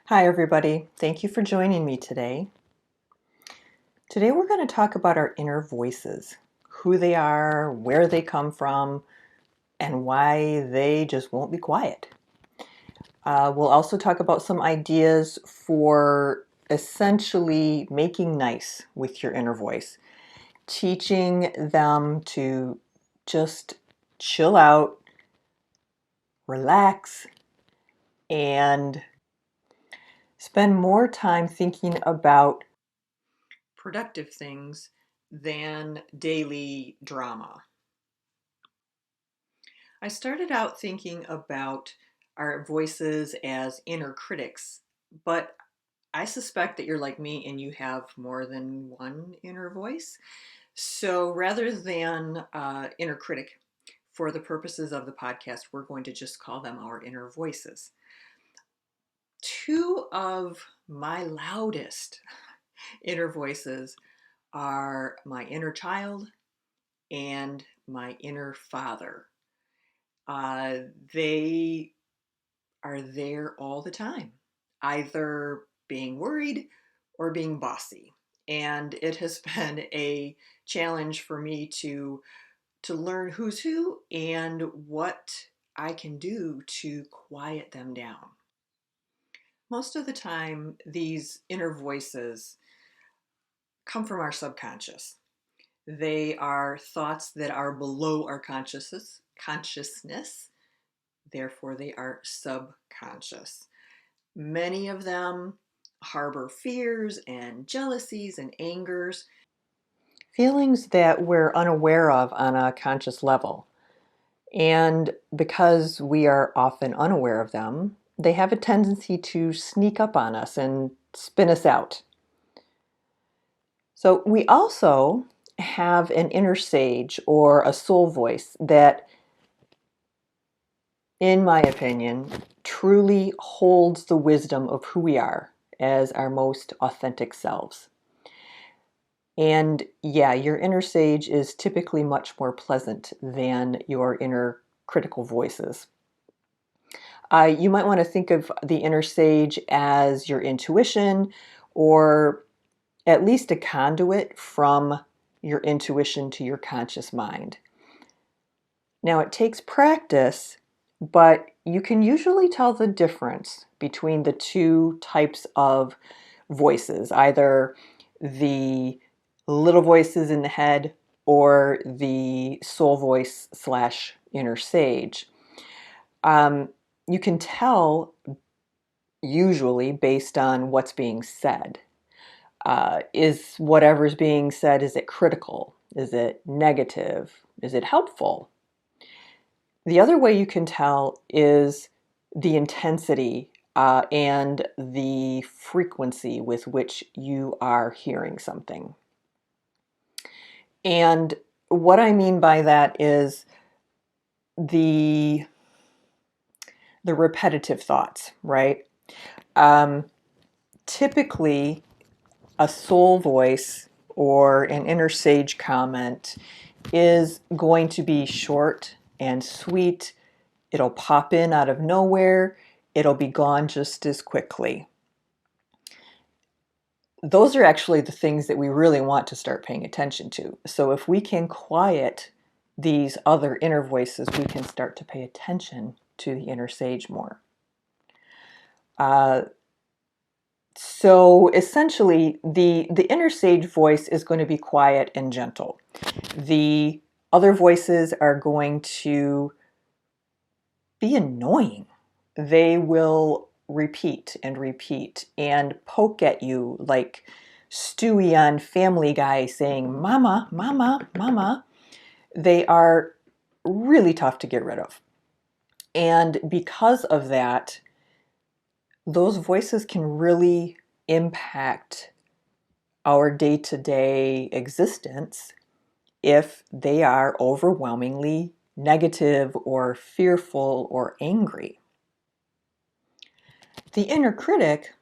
Hi, everybody. Thank you for joining me today. Today, we're going to talk about our inner voices, who they are, where they come from, and why they just won't be quiet. We'll also talk about some ideas for essentially making nice with your inner voice, teaching them to just chill out, relax, and spend more time thinking about productive things than daily drama. I started out thinking about our voices as inner critics, but I suspect that you're like me and you have more than one inner voice. So rather than inner critic, for the purposes of the podcast, we're going to just call them our inner voices. Two of my loudest inner voices are my inner child and my inner father. They are there all the time, either being worried or being bossy. And it has been a challenge for me to learn who's who and what I can do to quiet them down. Most of the time, these inner voices come from our subconscious. They are thoughts that are below our consciousness, therefore, they are subconscious. Many of them harbor fears and jealousies and angers, feelings that we're unaware of on a conscious level. And because we are often unaware of them, they have a tendency to sneak up on us and spin us out. So we also have an inner sage or a soul voice that, in my opinion, truly holds the wisdom of who we are as our most authentic selves. And yeah, your inner sage is typically much more pleasant than your inner critical voices. You might want to think of the inner sage as your intuition, or at least a conduit from your intuition to your conscious mind. Now, it takes practice, but you can usually tell the difference between the two types of voices, either the little voices in the head or the soul voice slash inner sage. You can tell usually based on what's being said. Is whatever's being said, is it critical? Is it negative? Is it helpful? The other way you can tell is the intensity and the frequency with which you are hearing something. And what I mean by that is the repetitive thoughts, right? Typically, a soul voice or an inner sage comment is going to be short and sweet. It'll pop in out of nowhere. It'll be gone just as quickly. Those are actually the things that we really want to start paying attention to. So if we can quiet these other inner voices, we can start to pay attention to the inner sage more. So essentially, the inner sage voice is going to be quiet and gentle. The other voices are going to be annoying. They will repeat and repeat and poke at you like Stewie on Family Guy saying, "Mama, mama, mama." They are really tough to get rid of. And because of that, those voices can really impact our day-to-day existence if they are overwhelmingly negative or fearful or angry. The inner critic,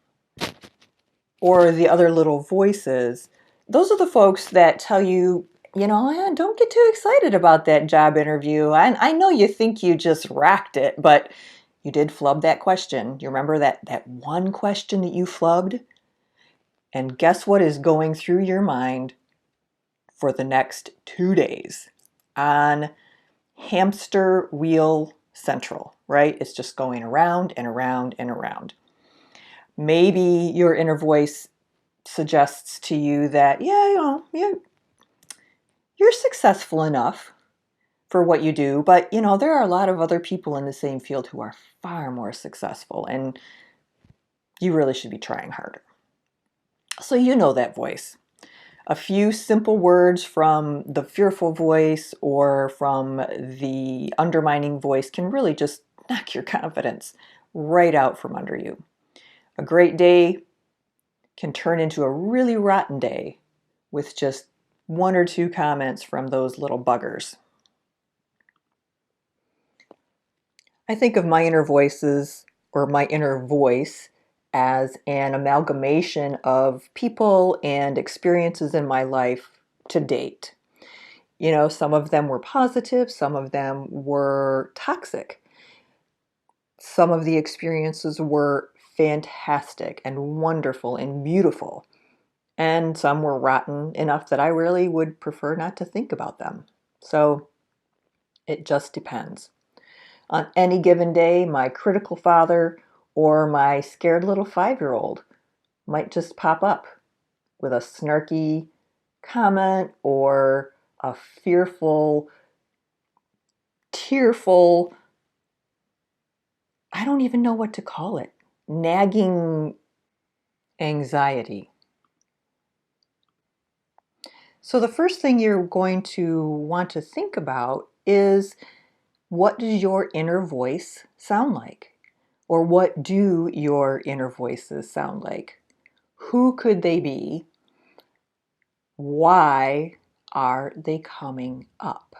or the other little voices, those are the folks that tell you, don't get too excited about that job interview. I know you think you just racked it, but You did flub that question. You remember that one question that you flubbed? And guess what is going through your mind for the next 2 days on hamster wheel central, right? It's just going around and around and around. Maybe your inner voice suggests to you that, you're successful enough for what you do, but there are a lot of other people in the same field who are far more successful, and you really should be trying harder. So that voice. A few simple words from the fearful voice or from the undermining voice can really just knock your confidence right out from under you. A great day can turn into a really rotten day with just one or two comments from those little buggers. I think of my inner voices or my inner voice as an amalgamation of people and experiences in my life to date. Some of them were positive, some of them were toxic. Some of the experiences were fantastic and wonderful and beautiful. And some were rotten enough that I really would prefer not to think about them. So it just depends. On any given day, my critical father or my scared little 5-year-old might just pop up with a snarky comment or a fearful, tearful, I don't even know what to call it, nagging anxiety. So the first thing you're going to want to think about is, what does your inner voice sound like? Or what do your inner voices sound like? Who could they be? Why are they coming up?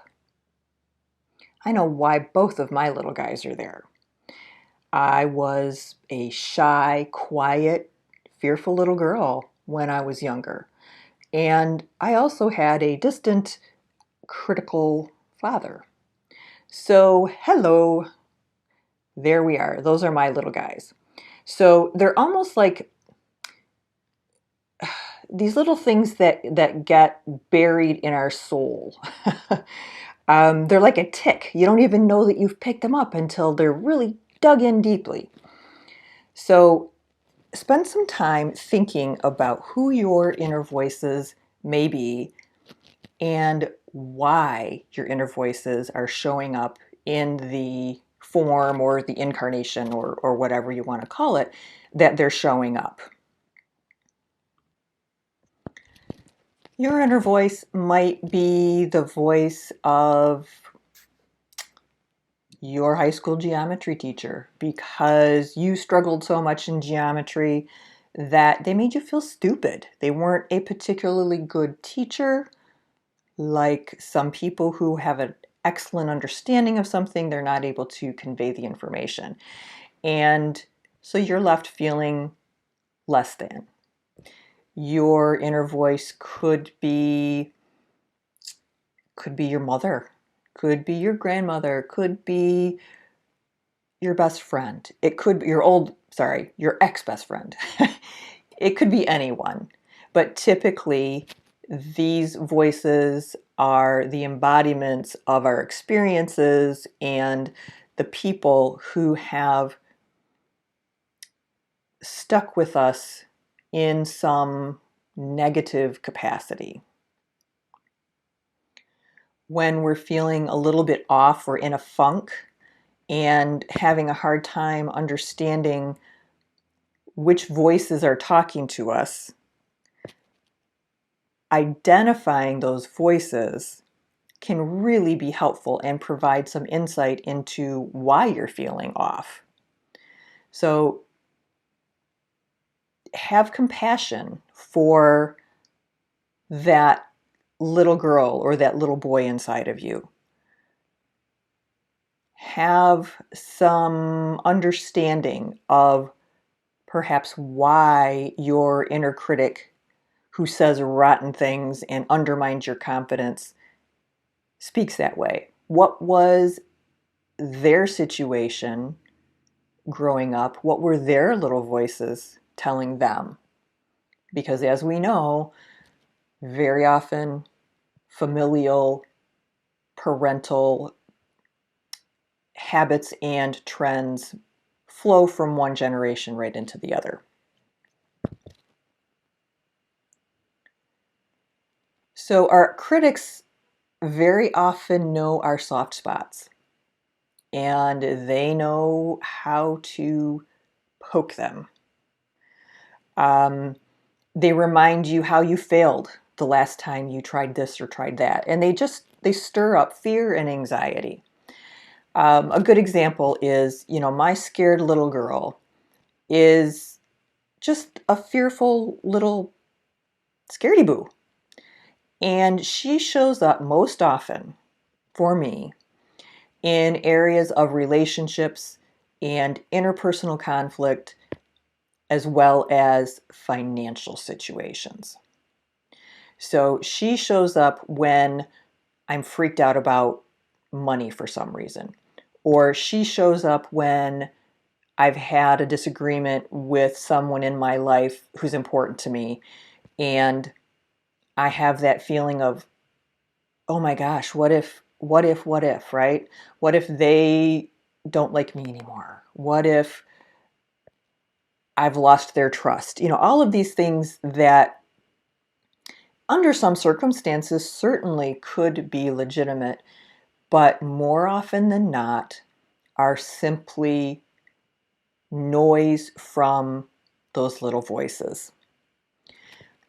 I know why both of my little guys are there. I was a shy, quiet, fearful little girl when I was younger. And I also had a distant, critical father. So, hello, there we are. Those are my little guys. So they're almost like these little things that get buried in our soul. They're like a tick. You don't even know that you've picked them up until they're really dug in deeply. So spend some time thinking about who your inner voices may be and why your inner voices are showing up in the form or the incarnation or whatever you want to call it, that they're showing up. Your inner voice might be the voice of your high school geometry teacher because you struggled so much in geometry that they made you feel stupid. They weren't a particularly good teacher. Like some people who have an excellent understanding of something, they're not able to convey the information. And so you're left feeling less than. Your inner voice could be your mother, could be your grandmother, could be your best friend. It could be your ex-best friend. It could be anyone. But typically, these voices are the embodiments of our experiences and the people who have stuck with us in some negative capacity. When we're feeling a little bit off or in a funk and having a hard time understanding which voices are talking to us, identifying those voices can really be helpful and provide some insight into why you're feeling off. So have compassion for that little girl or that little boy inside of you. Have some understanding of perhaps why your inner critic, who says rotten things and undermines your confidence, speaks that way. What was their situation growing up, what were their little voices telling them? Because as we know, very often familial, parental habits and trends flow from one generation right into the other. So our critics very often know our soft spots, and they know how to poke them. They remind you how you failed the last time you tried this or tried that, and they stir up fear and anxiety. A good example is, my scared little girl is just a fearful little scaredy boo. And she shows up most often for me in areas of relationships and interpersonal conflict, as well as financial situations. So she shows up when I'm freaked out about money for some reason, or she shows up when I've had a disagreement with someone in my life who's important to me, and I have that feeling of, oh my gosh, what if, right? What if they don't like me anymore? What if I've lost their trust? All of these things that under some circumstances certainly could be legitimate, but more often than not are simply noise from those little voices.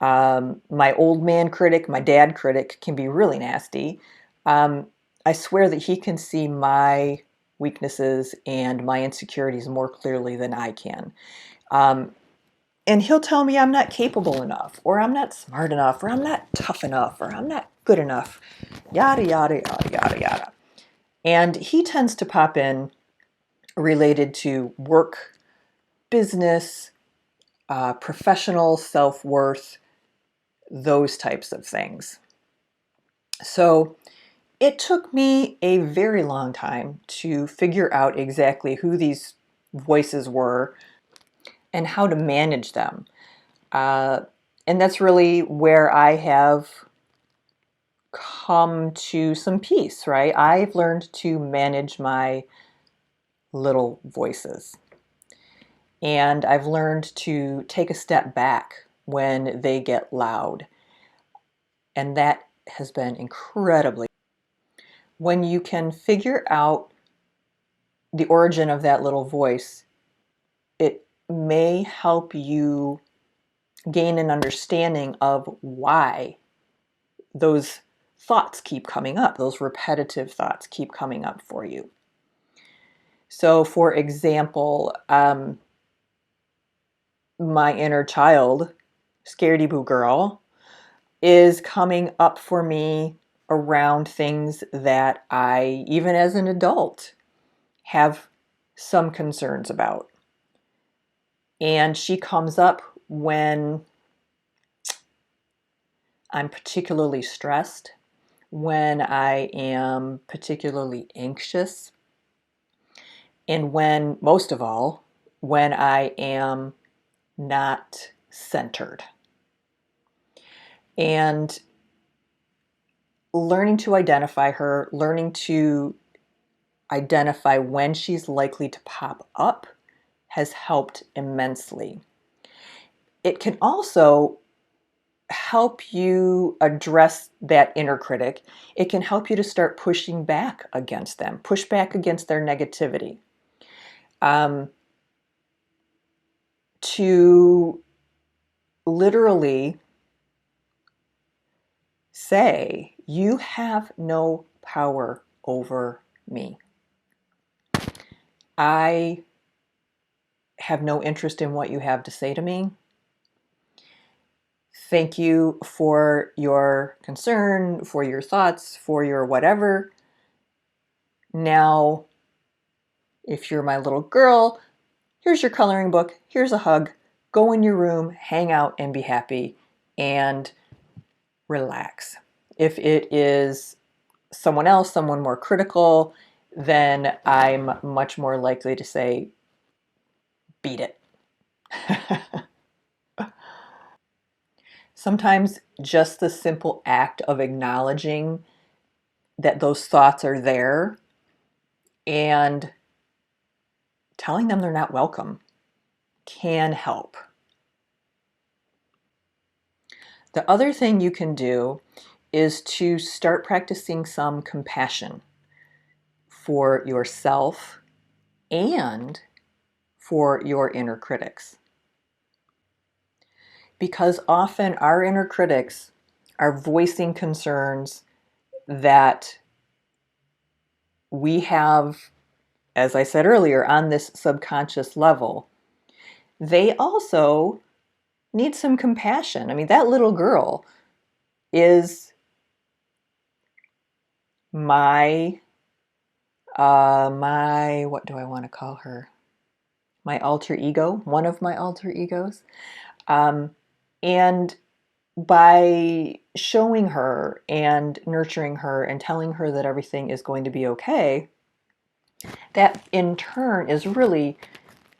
My old man critic, my dad critic can be really nasty. I swear that he can see my weaknesses and my insecurities more clearly than I can. And he'll tell me I'm not capable enough, or I'm not smart enough, or I'm not tough enough, or I'm not good enough, yada, yada, yada, yada, yada. And he tends to pop in related to work, business, professional self-worth, those types of things. So it took me a very long time to figure out exactly who these voices were and how to manage them. And that's really where I have come to some peace, right? I've learned to manage my little voices. And I've learned to take a step back when they get loud. And that has been incredibly. When you can figure out the origin of that little voice, it may help you gain an understanding of why those thoughts keep coming up, those repetitive thoughts keep coming up for you. So, for example, my inner child, scaredy boo girl, is coming up for me around things that I, even as an adult, have some concerns about. And she comes up when I'm particularly stressed, when I am particularly anxious, and when, most of all, when I am not centered. And learning to identify her, learning to identify when she's likely to pop up has helped immensely. It can also help you address that inner critic. It can help you to start pushing back against them, push back against their negativity. To literally say, you have no power over me. I have no interest in what you have to say to me. Thank you for your concern, for your thoughts, for your whatever. Now, if you're my little girl, here's your coloring book, here's a hug, go in your room, hang out, and be happy, and relax. If it is someone else, someone more critical, then I'm much more likely to say, beat it. Sometimes just the simple act of acknowledging that those thoughts are there and telling them they're not welcome can help. The other thing you can do is to start practicing some compassion for yourself and for your inner critics. Because often our inner critics are voicing concerns that we have, as I said earlier, on this subconscious level. They also need some compassion. I mean, that little girl is my what do I want to call her? My alter ego, one of my alter egos. And by showing her and nurturing her and telling her that everything is going to be okay, that in turn is really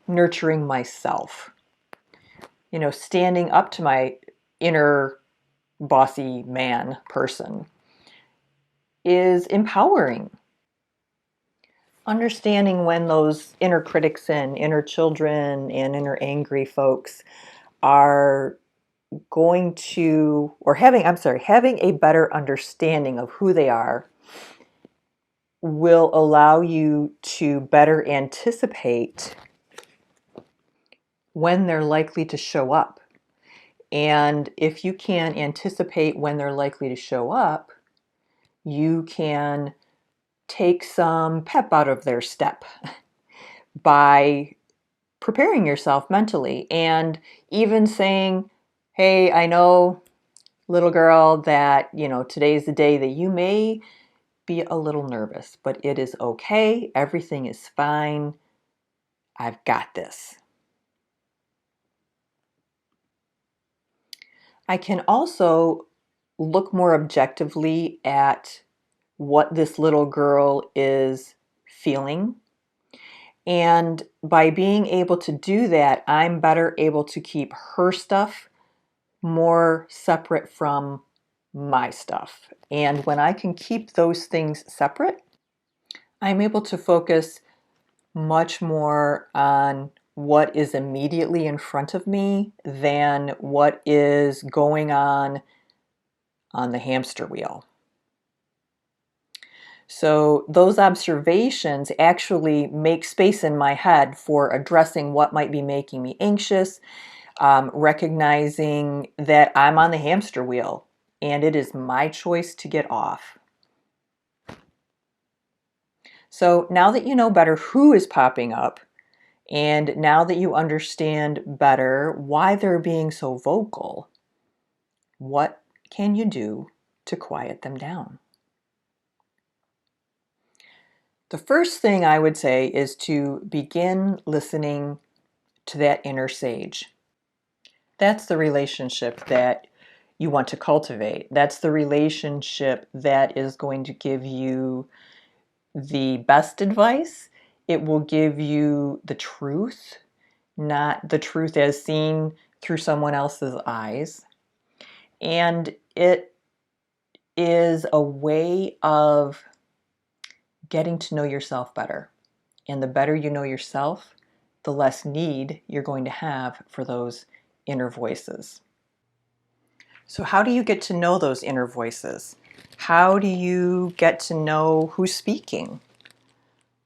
nurturing myself. You know, standing up to my inner bossy man person is empowering. Understanding when those inner critics and inner children and inner angry folks are going to, or having a better understanding of who they are will allow you to better anticipate when they're likely to show up. And if you can anticipate when they're likely to show up, you can take some pep out of their step by preparing yourself mentally and even saying, hey, I know, little girl, that, today's the day that you may be a little nervous, but it is okay. Everything is fine. I've got this. I can also look more objectively at what this little girl is feeling. And by being able to do that, I'm better able to keep her stuff more separate from my stuff. And when I can keep those things separate, I'm able to focus much more on what is immediately in front of me than what is going on the hamster wheel. So those observations actually make space in my head for addressing what might be making me anxious, recognizing that I'm on the hamster wheel and it is my choice to get off. So now that you know better who is popping up, and now that you understand better why they're being so vocal, what can you do to quiet them down? The first thing I would say is to begin listening to that inner sage. That's the relationship that you want to cultivate. That's the relationship that is going to give you the best advice. It will give you the truth, not the truth as seen through someone else's eyes. And it is a way of getting to know yourself better. And the better you know yourself, the less need you're going to have for those inner voices. So how do you get to know those inner voices? How do you get to know who's speaking?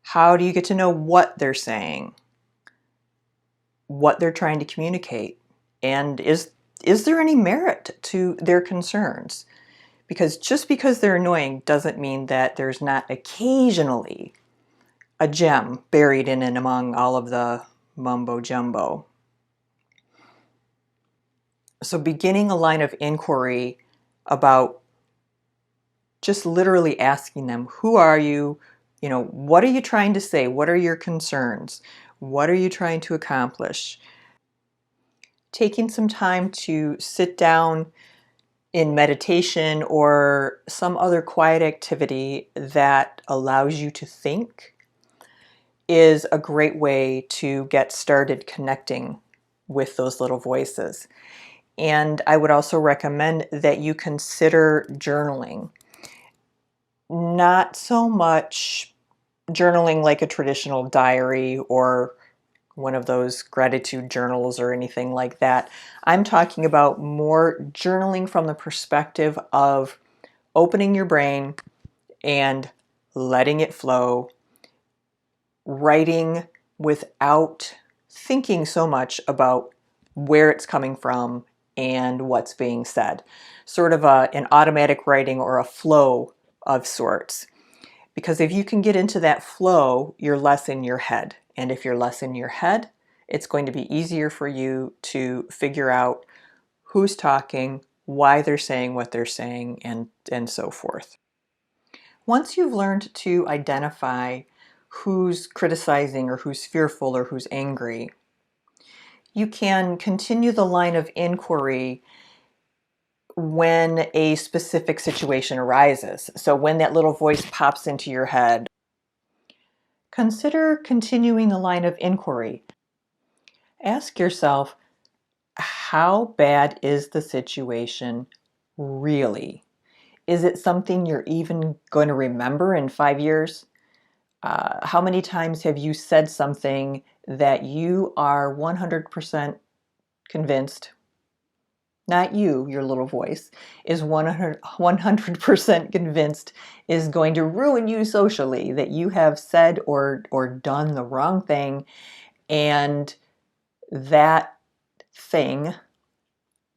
How do you get to know what they're saying? What they're trying to communicate? And is there any merit to their concerns? Because just because they're annoying doesn't mean that there's not occasionally a gem buried in and among all of the mumbo jumbo. So beginning a line of inquiry about just literally asking them, who are you? What are you trying to say? What are your concerns? What are you trying to accomplish? Taking some time to sit down in meditation or some other quiet activity that allows you to think is a great way to get started connecting with those little voices. And I would also recommend that you consider journaling. Not so much journaling like a traditional diary or one of those gratitude journals or anything like that. I'm talking about more journaling from the perspective of opening your brain and letting it flow, writing without thinking so much about where it's coming from and what's being said. Sort of an automatic writing or a flow of sorts. Because if you can get into that flow, you're less in your head. And if you're less in your head, it's going to be easier for you to figure out who's talking, why they're saying what they're saying, and so forth. Once you've learned to identify who's criticizing or who's fearful or who's angry, you can continue the line of inquiry when a specific situation arises. So when that little voice pops into your head, consider continuing the line of inquiry. Ask yourself, how bad is the situation really? Is it something you're even going to remember in 5 years? How many times have you said something that you are 100% convinced, not you, your little voice, is 100% convinced is going to ruin you socially, that you have said or done the wrong thing, and that thing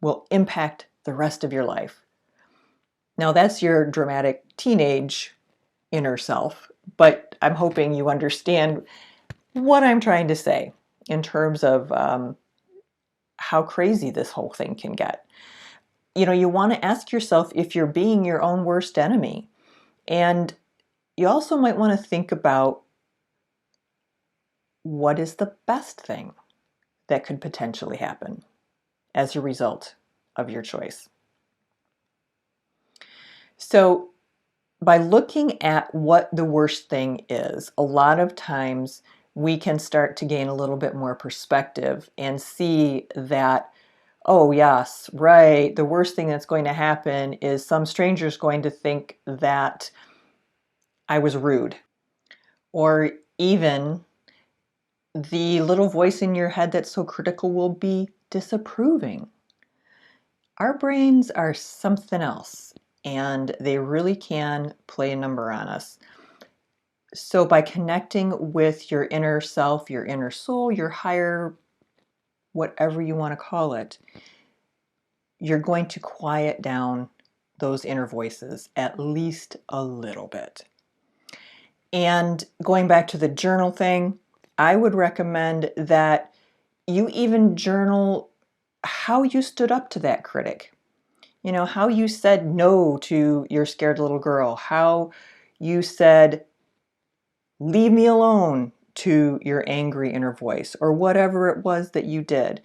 will impact the rest of your life? Now, that's your dramatic teenage inner self, but I'm hoping you understand what I'm trying to say in terms of how crazy this whole thing can get. You know, you want to ask yourself if you're being your own worst enemy. And you also might want to think about what is the best thing that could potentially happen as a result of your choice. So, by looking at what the worst thing is, a lot of times we can start to gain a little bit more perspective and see that, oh, yes, right, the worst thing that's going to happen is some stranger's going to think that I was rude. Or even the little voice in your head that's so critical will be disapproving. Our brains are something else, and they really can play a number on us. So by connecting with your inner self, your inner soul, your higher, whatever you want to call it, you're going to quiet down those inner voices at least a little bit. And going back to the journal thing, I would recommend that you even journal how you stood up to that critic. You know, how you said no to your scared little girl, how you said, leave me alone, to your angry inner voice, or whatever it was that you did.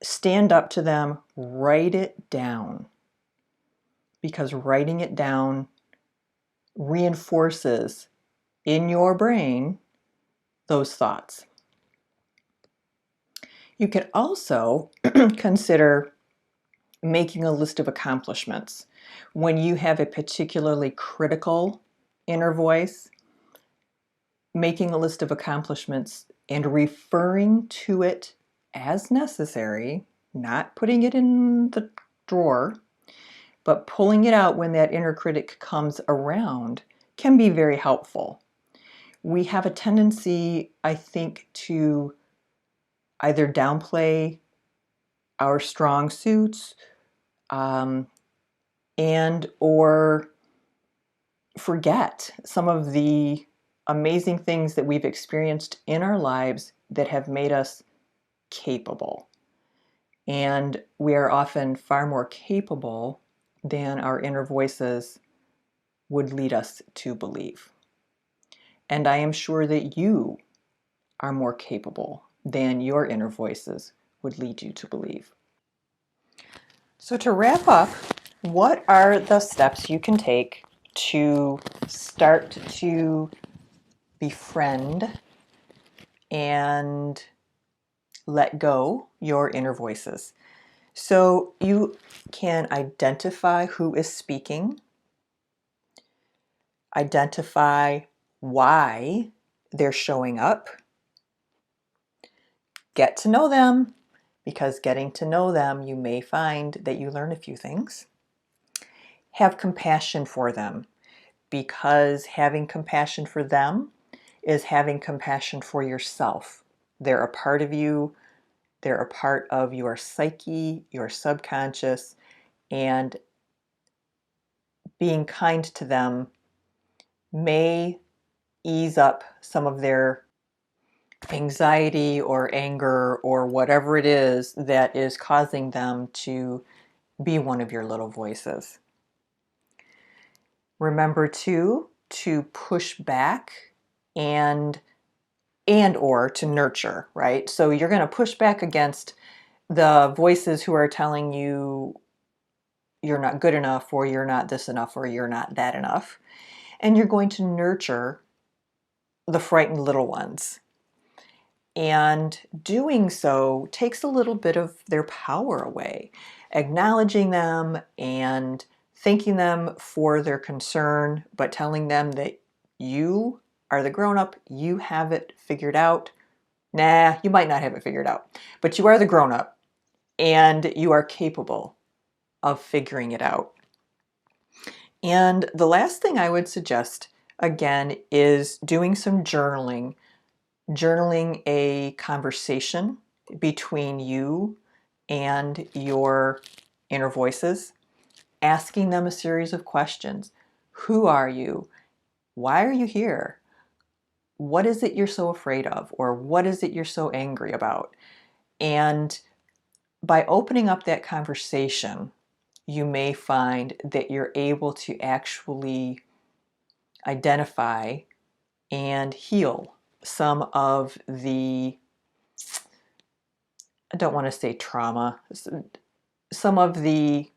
Stand up to them, write it down, because writing it down reinforces in your brain those thoughts. You can also consider making a list of accomplishments. When you have a particularly critical inner voice, making a list of accomplishments and referring to it as necessary, not putting it in the drawer, but pulling it out when that inner critic comes around, can be very helpful. We have a tendency, I think, to either downplay our strong suits and or forget some of the amazing things that we've experienced in our lives that have made us capable. And we are often far more capable than our inner voices would lead us to believe. And I am sure that you are more capable than your inner voices would lead you to believe. So to wrap up, what are the steps you can take to start to befriend and let go your inner voices. So you can identify who is speaking, identify why they're showing up, get to know them, because getting to know them, you may find that you learn a few things. Have compassion for them, because having compassion for them is having compassion for yourself. They're a part of you, they're a part of your psyche, your subconscious, and being kind to them may ease up some of their anxiety or anger or whatever it is that is causing them to be one of your little voices. Remember too to push back and or to nurture, right? So you're going to push back against the voices who are telling you you're not good enough, or you're not this enough, or you're not that enough. And you're going to nurture the frightened little ones. And doing so takes a little bit of their power away. Acknowledging them and thanking them for their concern, but telling them that you are the grown-up, you have it figured out. Nah, you might not have it figured out, but you are the grown-up and you are capable of figuring it out. And the last thing I would suggest, again, is doing some journaling. Journaling a conversation between you and your inner voices, asking them a series of questions. Who are you? Why are you here? What is it you're so afraid of? Or what is it you're so angry about? And by opening up that conversation, you may find that you're able to actually identify and heal some of the, I don't want to say trauma, some of the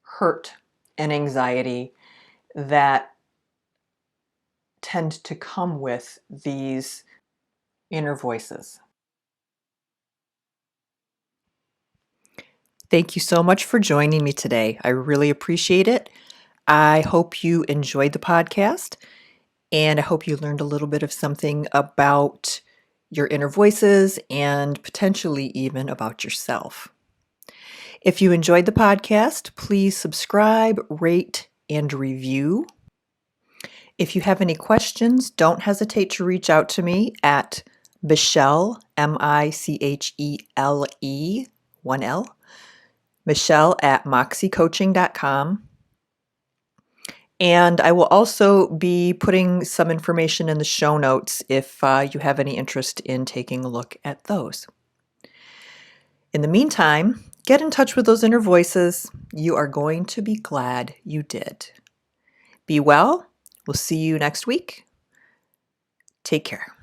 hurt and anxiety that tend to come with these inner voices. Thank you so much for joining me today. I really appreciate it. I hope you enjoyed the podcast, and I hope you learned a little bit of something about your inner voices and potentially even about yourself. If you enjoyed the podcast, please subscribe, rate, and review. If you have any questions, don't hesitate to reach out to me at Michelle, Michele, 1L, Michelle at moxxiecoaching.com. And I will also be putting some information in the show notes if you have any interest in taking a look at those. In the meantime, get in touch with those inner voices. You are going to be glad you did. Be well. We'll see you next week. Take care.